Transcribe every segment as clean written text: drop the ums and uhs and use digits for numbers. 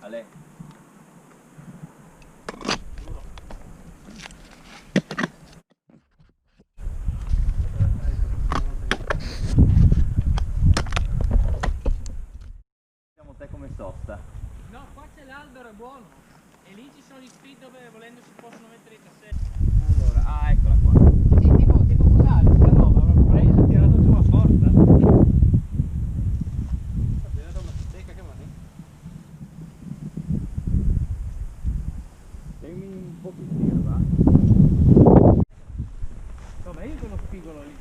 Ale. Vediamo te come sosta. No, qua c'è l'albero, è buono. E lì ci sono gli split dove volendo si possono mettere i cassetti. Allora, eccola qua. Sì, tipo cos'è? Questa roba, l'avrò preso e tirato giù a forza. Vedete una stecca che mani? Dammi un po' più tiro, va? Vabbè, io quello spigolo lì.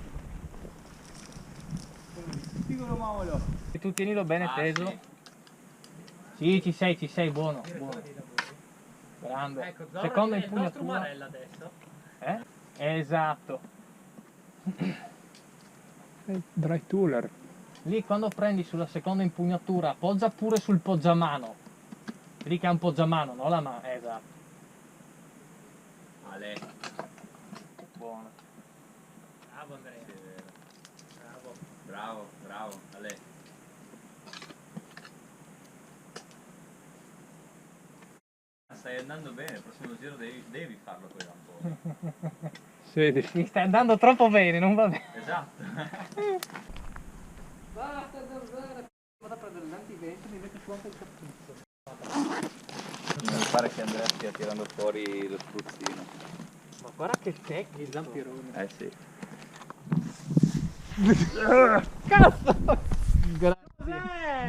Spigolo Maolo. E tu tienilo bene teso. Sì, ci sei, buono, buono. Grande. Ecco, Zorro Seconda è il nostro impugnatura. Marella adesso. Esatto. Dry Tooler. Lì quando prendi sulla seconda impugnatura, appoggia pure sul poggiamano. Lì che è un poggiamano, no la mano. Esatto. Ale. Buono. Bravo Andrea. Sì, è vero. Bravo. Bravo, bravo, Ale. Stai andando bene, il prossimo giro devi farlo poi un po'. Sì, Mi stai andando troppo bene, non va bene. Esatto. Basta, vado a prendere l'antivento e mi metto su anche il cappuccio. Mi pare che Andrea stia tirando fuori lo spruzzino. Ma guarda che tecnico il zampirone. Eh sì. Cazzo! Grazie.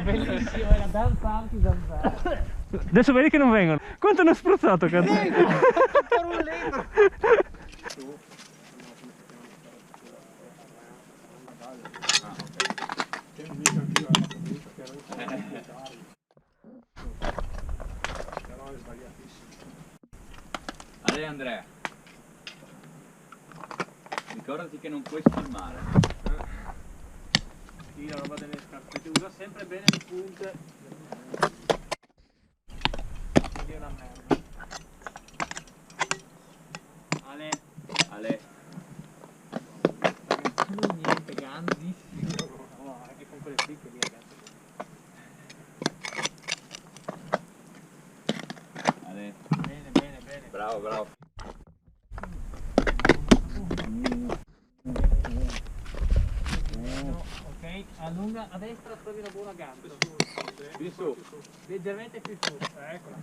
Bellissimo, era danzanti zanzare. adesso vedi che non vengono. Quanto ne ho spruzzato, cazzo? Ancora un letto. Ale Andrea. Ricordati che non puoi filmare. Sì, la roba delle scarpette, usa sempre bene le punte. Quindi è una merda. Ale. Ale. Niente, grandissimo. No, anche con quelle picche lì ragazzi. Ale. Bene, bene, bene. Bravo, bravo. Ok, allunga a destra, trovi una buona gamba. Più su. Leggermente più su. Eccola.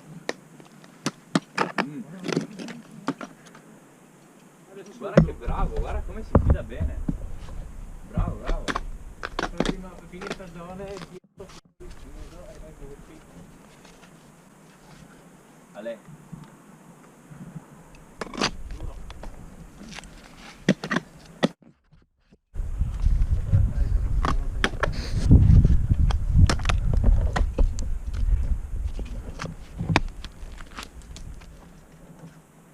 Guarda che bravo, guarda come si fida bene. Bravo, bravo. Prossima fine stagione, dietro, chiuso e vai tutti. Ale.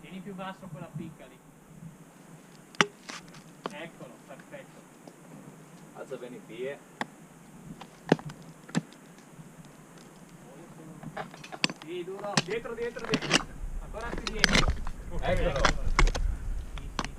Tieni più basso quella picca lì. Eccolo, perfetto. Alza bene i piedi. Sì, duro. Dietro, dietro, dietro. Ancora più dietro. Eccolo. Sì, sì.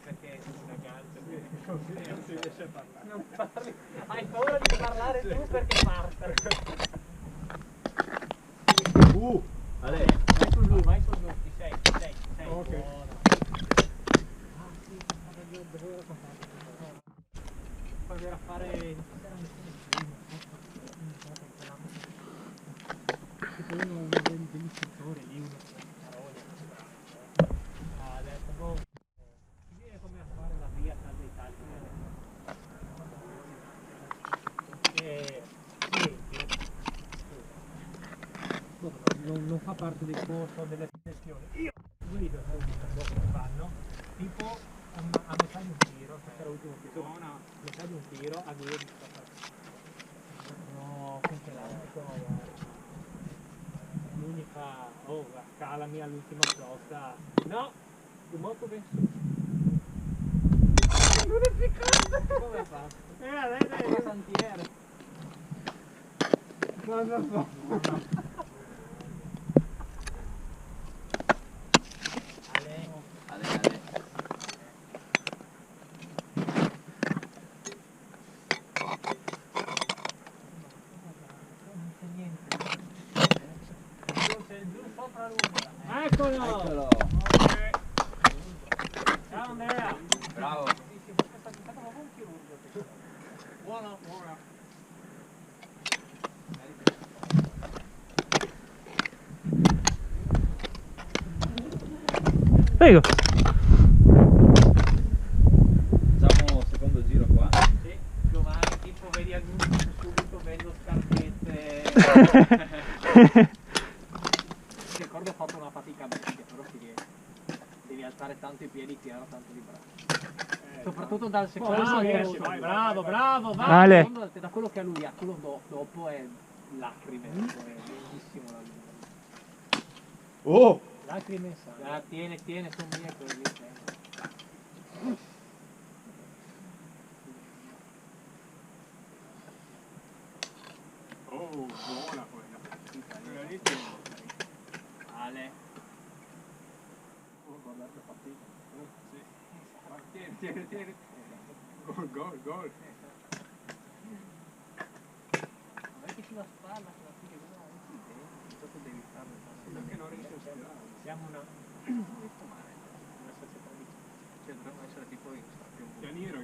Perché una ganza, non si riesce a parlare. Non parli. Hai paura di parlare tu perché parte. Ale. Vai sul giù, ci sei, Ok. buono. Ah sì, poi andare a fare. Tipo uno degli istruttori lì, uno parole, ha detto, boh, si viene come a fare la via tra dei tagli. Non fa parte del corso delle sessioni. Io guido come fanno, tipo a metà di giro, per l'ultimo tiro. Metà di un tiro a guida di no, congelatico magari. L'unica... Oh, calami all'ultima flotta. No! Molto ben su. Non è piccato! Come fa? Lei è una santiera. Non lo so. Ale. Non c'è niente. C'è giù sopra l'umbra. Eccolo! Ok. Ciao Andrea! Bravo. È stato proprio un chirurgo. Buono, buono. Prego. Facciamo secondo giro qua. Sì, domani tipo vedi annunci subito, vendo scarpette. Mi ricordo ho fatto una fatica bestia, però si riesce. Devi alzare tanto i piedi, tirare tanto di braccio. Soprattutto dal secondo bravo, bravo, vai. Ale. Secondo, da quello che ha lui a quello dopo è lacrime, è bellissimo la vita. Oh! Lacrime sa. Tiene, sono mie quelle lì. Oh, buona quella partita. Ale. Oh, guardate la partita. Sì. Tieni. Gol. Anche sulla spalla, sulla fine, cosa non si vede? Dopo devi farlo. Perché non riesce a sperare? Siamo una... Detto male. Una società di... Cioè dovremmo essere tipo in Pianiro.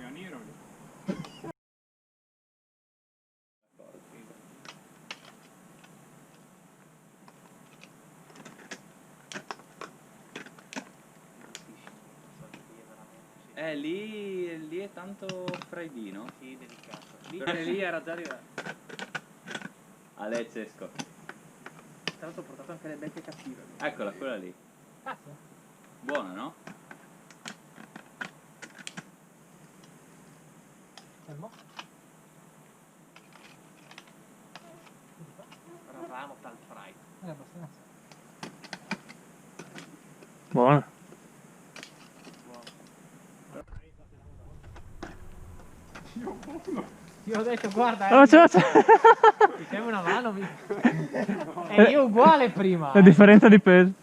Lì è tanto freddino. Sì, delicato. Lì, Però- lì era già arrivato. Ale Cesco. Tra l'altro ho portato anche le becche cattive. Eccola, quella lì. Cazzo. Buona, no? Fermo. Ramo tal fry. Abbastanza. Buono. Ti ho detto guarda, Oh, ciao. ti fai una mano. E io uguale prima. La differenza di peso.